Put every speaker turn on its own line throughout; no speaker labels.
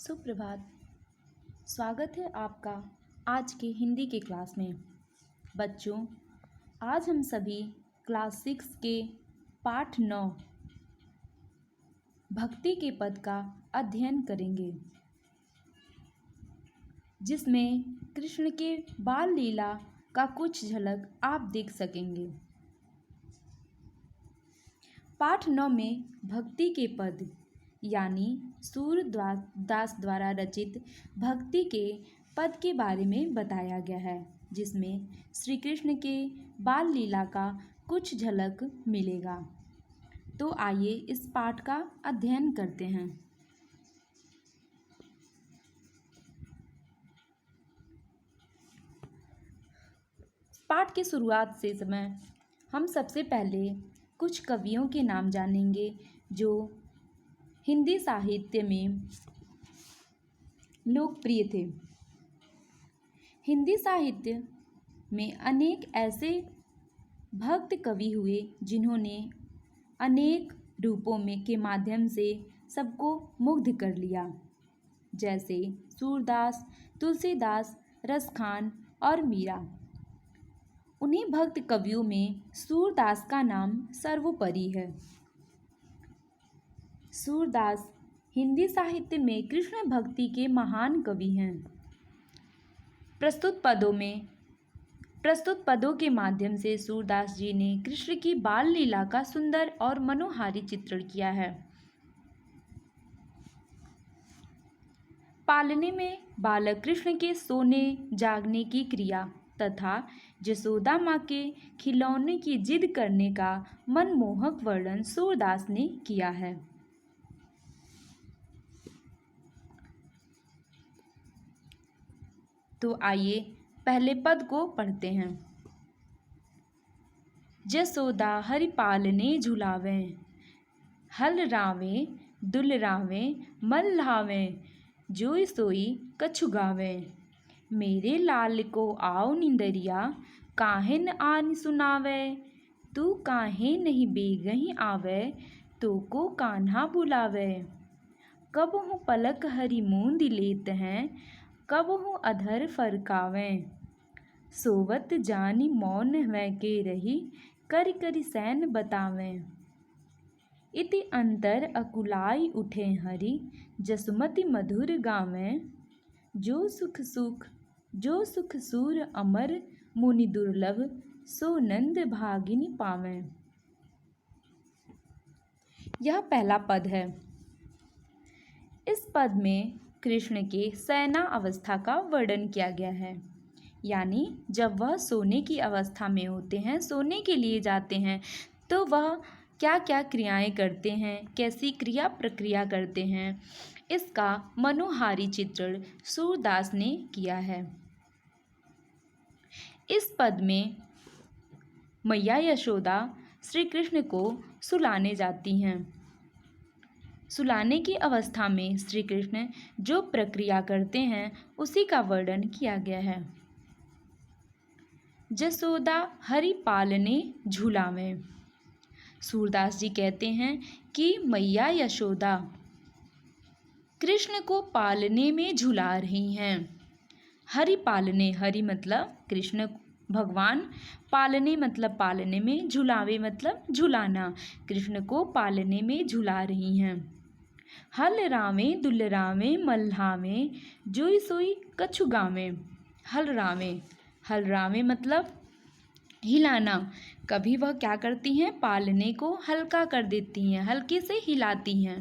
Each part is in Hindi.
सुप्रभात। स्वागत है आपका आज के हिंदी के क्लास में। बच्चों, आज हम सभी क्लास 6 के पाठ 9 भक्ति के पद का अध्ययन करेंगे, जिसमें कृष्ण के बाल लीला का कुछ झलक आप देख सकेंगे। पाठ 9 में भक्ति के पद यानी सूरदास द्वारा रचित भक्ति के पद के बारे में बताया गया है, जिसमें श्री कृष्ण के बाल लीला का कुछ झलक मिलेगा। तो आइए इस पाठ का अध्ययन करते हैं। पाठ की शुरुआत से समय हम सबसे पहले कुछ कवियों के नाम जानेंगे जो हिंदी साहित्य में लोकप्रिय थे। हिंदी साहित्य में अनेक ऐसे भक्त कवि हुए जिन्होंने अनेक रूपों में के माध्यम से सबको मुग्ध कर लिया, जैसे सूरदास, तुलसीदास, रसखान और मीरा। उन्हीं भक्त कवियों में सूरदास का नाम सर्वोपरि है। सूरदास हिंदी साहित्य में कृष्ण भक्ति के महान कवि हैं। प्रस्तुत पदों के माध्यम से सूरदास जी ने कृष्ण की बाल लीला का सुंदर और मनोहारी चित्रण किया है। पालने में बालक कृष्ण के सोने जागने की क्रिया तथा जसोदा माँ के खिलौने की जिद करने का मनमोहक वर्णन सूरदास ने किया है। तो आइए पहले पद को पढ़ते हैं। जसोदा हरि पालने झुलावे, हल रावे दुलरावे मल्हावे, जोई सोई कछु गावे। मेरे लाल को आओ निंदरिया, काहे न आन सुनावे। तू काहे नहीं बेगही आवे, तो को कान्हा बुलावे। कब हूँ पलक हरि मूंद लेत हैं, कब हूँ अधर फरकावें। सोवत जानी मौन वै के रही, करि करि सैन बतावें। इति अंतर अकुलाई उठे हरि, जसुमति मधुर गावें। जो सुख सूर अमर, मुनि दुर्लभ, सो नंद भागिनी पावें। यह पहला पद है। इस पद में कृष्ण के शयना अवस्था का वर्णन किया गया है, यानी जब वह सोने की अवस्था में होते हैं, सोने के लिए जाते हैं, तो वह क्या क्या क्रियाएं करते हैं, कैसी क्रिया प्रक्रिया करते हैं, इसका मनोहारी चित्रण सूरदास ने किया है। इस पद में मैया यशोदा श्री कृष्ण को सुलाने जाती हैं। सुलाने की अवस्था में श्री कृष्ण जो प्रक्रिया करते हैं उसी का वर्णन किया गया है। जसोदा हरि पालने झुलावे। सूरदास जी कहते हैं कि मैया यशोदा कृष्ण को पालने में झुला रही हैं। हरि पालने, हरि मतलब कृष्ण भगवान, पालने मतलब पालने में, झुलावे मतलब झुलाना, कृष्ण को पालने में झुला रही हैं। हल रावे दुलरावे मल्हावे, जोई सोई कछु गावे। हल रावे मतलब हिलाना। कभी वह क्या करती हैं, पालने को हल्का कर देती हैं, हल्के से हिलाती हैं।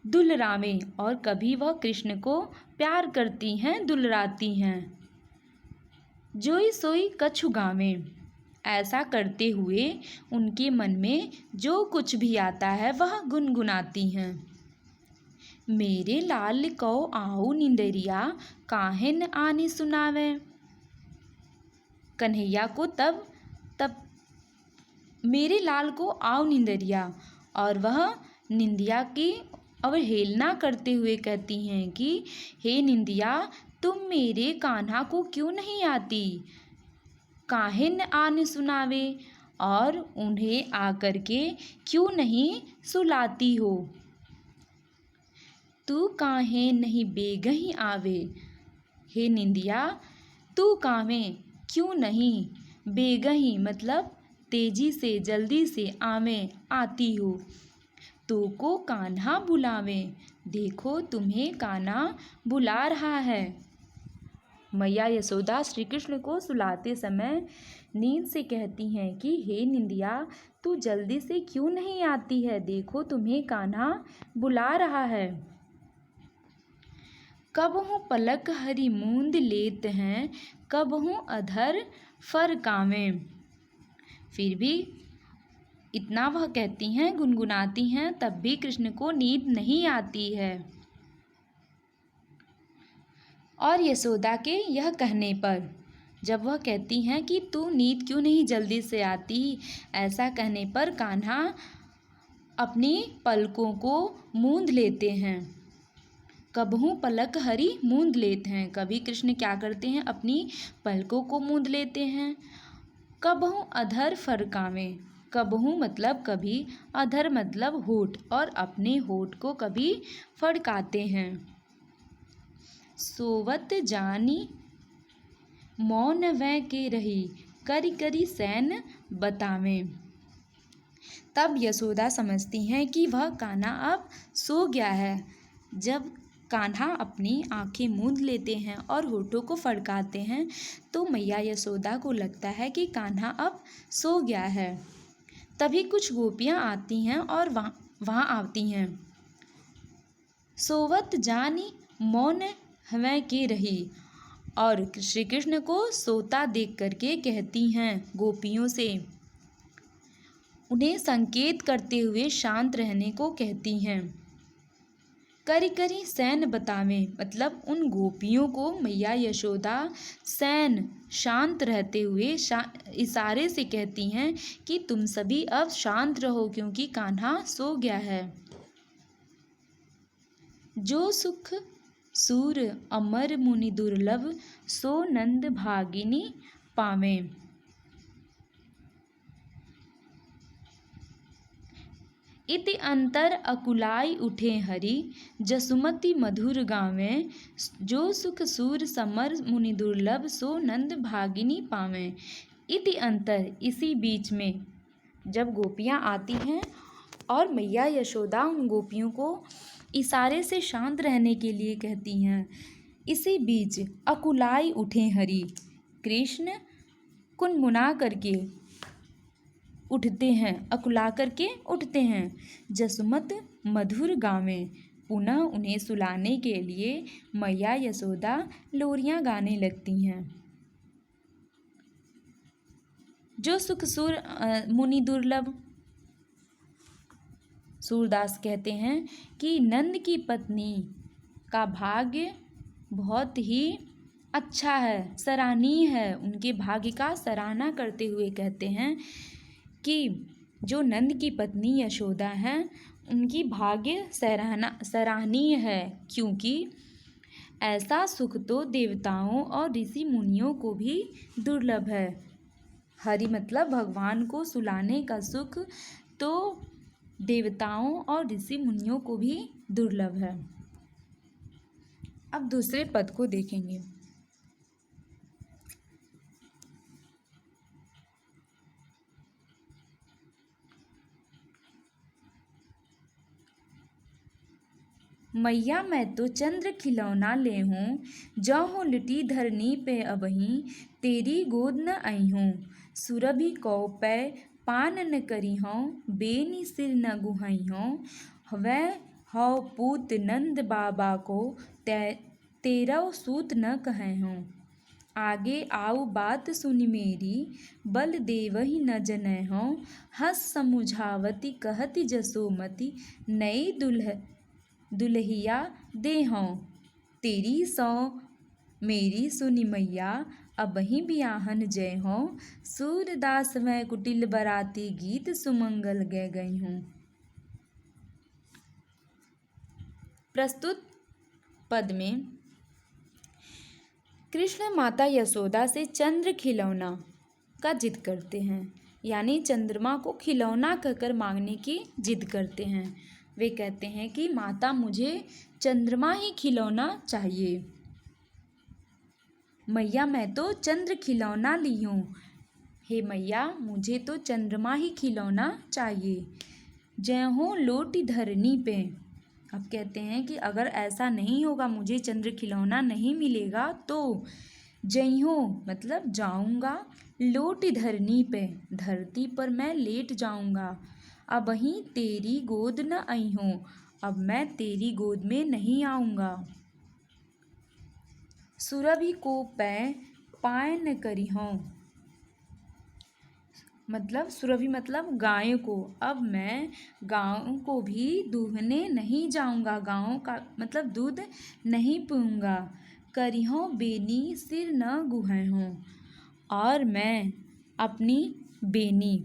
दुलरावे, और कभी वह कृष्ण को प्यार करती हैं, दुलराती हैं। जोई सोई कछु गावे, ऐसा करते हुए उनके मन में जो कुछ भी आता है वह गुनगुनाती हैं। मेरे लाल को आओ निंदरिया, काहे न आने सुनावे। कन्हैया को तब मेरे लाल को आओ निंदरिया, और वह निंदिया की अवहेलना करते हुए कहती हैं कि हे निंदिया, तुम मेरे कान्हा को क्यों नहीं आती, काहे न आने सुनावे, और उन्हें आकर के क्यों नहीं सुलाती हो। तू काहे नहीं बेगही आवे। हे निंदिया तू कावे क्यों नहीं बेगही मतलब तेजी से जल्दी से आवे आती हो। तो को कान्हा बुलावे देखो तुम्हें कान्हा बुला रहा है। मैया यशोदा श्री कृष्ण को सुलाते समय नींद से कहती हैं कि हे निंदिया तू जल्दी से क्यों नहीं आती है, देखो तुम्हें कान्हा बुला रहा है। कबहू पलक हरी मूंद लेत हैं कबहू अधर फरकावें। फिर भी इतना वह कहती हैं, गुनगुनाती हैं, तब भी कृष्ण को नींद नहीं आती है। और यशोदा के यह कहने पर जब वह कहती हैं कि तू नींद क्यों नहीं जल्दी से आती, ऐसा कहने पर कान्हा अपनी पलकों को मूंद लेते हैं। कबहू पलक हरी मूंद लेते हैं, कभी कृष्ण क्या करते हैं, अपनी पलकों को मूंद लेते हैं। कबहू अधर फरकावें, कबहू मतलब कभी, अधर मतलब होठ, और अपने होठ को कभी फड़काते हैं। सोवत जानी मौन वै के रही करी करी सैन बतावें। तब यशोदा समझती हैं कि वह कान्हा अब सो गया है। जब कान्हा अपनी आंखें मूंद लेते हैं और होठों को फड़काते हैं तो मैया यशोदा को लगता है कि कान्हा अब सो गया है। तभी कुछ गोपियाँ आती हैं और वहाँ आती हैं। सोवत जानी मौन हमें के रही, और श्री कृष्ण को सोता देख करके कहती हैं गोपियों से, उन्हें संकेत करते हुए शांत रहने को कहती हैं। करी करी सैन बतावें मतलब उन गोपियों को मैया यशोदा सैन शांत रहते हुए इशारे से कहती हैं कि तुम सभी अब शांत रहो क्योंकि कान्हा सो गया है। जो सुख सूर अमर मुनि दुर्लभ सो नंद भागिनी पावें। इति अंतर अकुलाई उठे हरि जसुमति मधुर गावें। जो सुख सूर समर मुनि दुर्लभ सो नंद भागिनी पावें। इति अंतर इसी बीच में जब गोपियाँ आती हैं और मैया यशोदा उन गोपियों को इशारे से शांत रहने के लिए कहती हैं, इसी बीच अकुलाई उठे हरि कृष्ण कुनमुना करके उठते हैं, अकुला करके उठते हैं। जसुमत मधुर गावें पुनः उन्हें सुलाने के लिए मैया यशोदा लोरियां गाने लगती हैं। जो सुख सुर मुनि दुर्लभ, सूरदास कहते हैं कि नंद की पत्नी का भाग्य बहुत ही अच्छा है, सराहनीय है। उनके भाग्य का सराहना करते हुए कहते हैं कि जो नंद की पत्नी यशोदा हैं उनकी भाग्य सराहनीय है, क्योंकि ऐसा सुख तो देवताओं और ऋषि मुनियों को भी दुर्लभ है। हरि मतलब भगवान को सुलाने का सुख तो देवताओं और ऋषि मुनियों को भी दुर्लभ है। अब दूसरे पद को देखेंगे। मैया मैं तो चंद्र खिलौना ले हूँ, जौ हूँ लिटी धरनी पे अबहीं, तेरी गोद न आई हूँ। सुरभि कौ पै पान न करी हूँ, बेनी सिर न गुहाई हूँ। वह हौ पूत नंद बाबा को, तेरव सूत न कहे हूँ। आगे आऊ बात सुनी मेरी, बल देवही न जनै हूँ। हंस समुझावती कहती जसोमती, नई दुल्हिया दे हों। तेरी सौ मेरी सुनी मैया, अबहीं बियाहन जय हों। सूरदास मैं कुटिल बराती, गीत सुमंगल गे गई हूँ। प्रस्तुत पद में कृष्ण माता यशोदा से चंद्र खिलौना का जिद करते हैं, यानी चंद्रमा को खिलौना कहकर मांगने की जिद करते हैं। वे कहते हैं कि माता मुझे चंद्रमा ही खिलौना चाहिए। मैया मैं तो चंद्र खिलौना ली हूँ। हे मैया मुझे तो चंद्रमा ही खिलौना चाहिए। जय हो लोटी धरनी पे। अब कहते हैं कि अगर ऐसा नहीं होगा, मुझे चंद्र खिलौना नहीं मिलेगा तो जई हो मतलब जाऊंगा लोटी धरनी पे, धरती पर मैं लेट जाऊंगा। अब वहीं तेरी गोद न आई हूँ, अब मैं तेरी गोद में नहीं आऊँगा। सुरभि को पै पाए न करी हूँ, मतलब सुरभि मतलब गायों को। अब मैं गायों को भी दूहने नहीं जाऊंगा, गायों का मतलब दूध नहीं पीऊँगा। करी हूँ बेनी सिर न गुहे हूँ, और मैं अपनी बेनी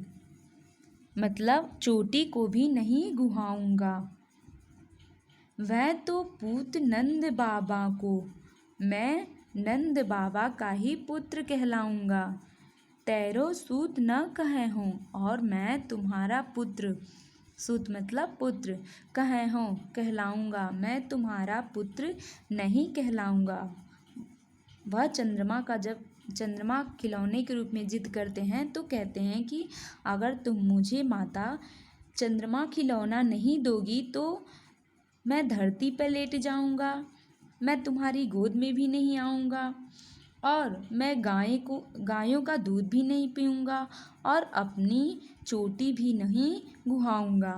मतलब चोटी को भी नहीं गुहाऊँगा। वह तो पूत नंद बाबा को, मैं नंद बाबा का ही पुत्र कहलाऊँगा। तैरो सूत न कहे हूँ, और मैं तुम्हारा पुत्र, सूत मतलब पुत्र, कहे हूँ कहलाऊँगा, मैं तुम्हारा पुत्र नहीं कहलाऊँगा। वह चंद्रमा का जब चंद्रमा खिलौने के रूप में जिद करते हैं तो कहते हैं कि अगर तुम मुझे माता चंद्रमा खिलौना नहीं दोगी तो मैं धरती पर लेट जाऊंगा, मैं तुम्हारी गोद में भी नहीं आऊँगा, और मैं गायों का दूध भी नहीं पीऊँगा, और अपनी चोटी भी नहीं गुहाऊँगा।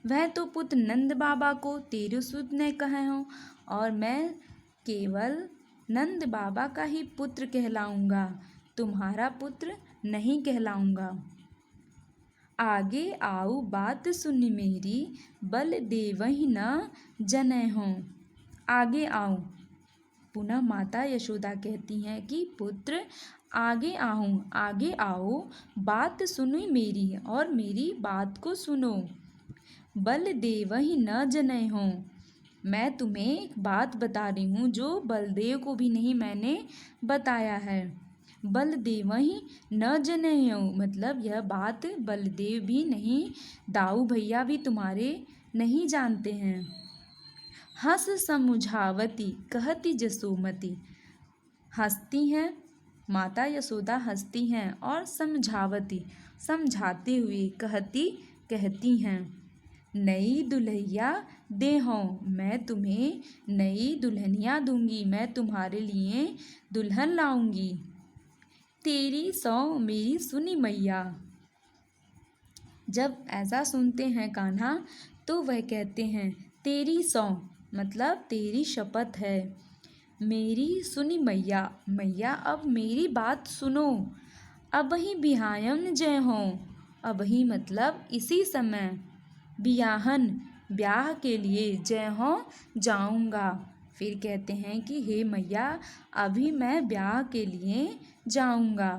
वह तो पुत्र नंद बाबा को तेरे सुत ने कहे हो, और मैं केवल नंद बाबा का ही पुत्र कहलाऊँगा, तुम्हारा पुत्र नहीं कहलाऊँगा। आगे आओ बात सुनी मेरी, बल देवहि न जनै हो। आगे आओ, पुनः माता यशोदा कहती हैं कि पुत्र आगे आओ, बात सुनी मेरी और मेरी बात को सुनो। बल देवहि न जनै हो, मैं तुम्हें एक बात बता रही हूँ जो बलदेव को भी नहीं मैंने बताया है। बलदेवहि न जनै हो मतलब यह बात बलदेव भी नहीं, दाऊ भैया भी तुम्हारे नहीं जानते हैं। हंस समुझावती कहती जसोमती, हंसती हैं माता यशोदा, हंसती हैं और समझावती समझाते हुए कहती हैं। नई दुल्हैया दे हो, मैं तुम्हें नई दुल्हनिया दूंगी, मैं तुम्हारे लिए दुल्हन लाऊंगी। तेरी सौ मेरी सुनी मैया। जब ऐसा सुनते हैं कान्हा तो वह कहते हैं तेरी सौ मतलब तेरी शपथ है, मेरी सुनी मैया, मैया अब मेरी बात सुनो। अब ही बिहायन जय हो, अब ही मतलब इसी समय, बियाहन ब्याह के लिए जय हो जाऊंगा। फिर कहते हैं कि हे मैया अभी मैं ब्याह के लिए जाऊंगा।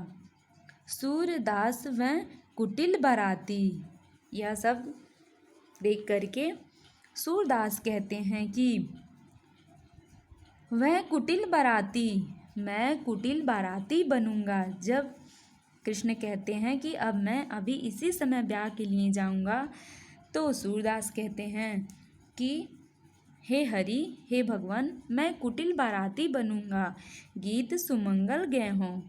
सूरदास व कुटिल बाराती, यह सब देख करके सूरदास कहते हैं कि वह कुटिल बाराती, मैं कुटिल बाराती बनूंगा। जब कृष्ण कहते हैं कि अब मैं अभी इसी समय ब्याह के लिए जाऊंगा तो सूरदास कहते हैं कि हे हरि हे भगवान, मैं कुटिल बाराती बनूंगा, गीत सुमंगल गए हों,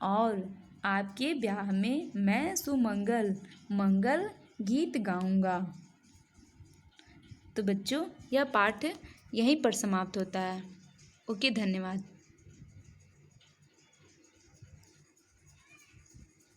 और आपके ब्याह में मैं मंगल गीत गाऊंगा। तो बच्चों यह पाठ यहीं पर समाप्त होता है। ओके, धन्यवाद।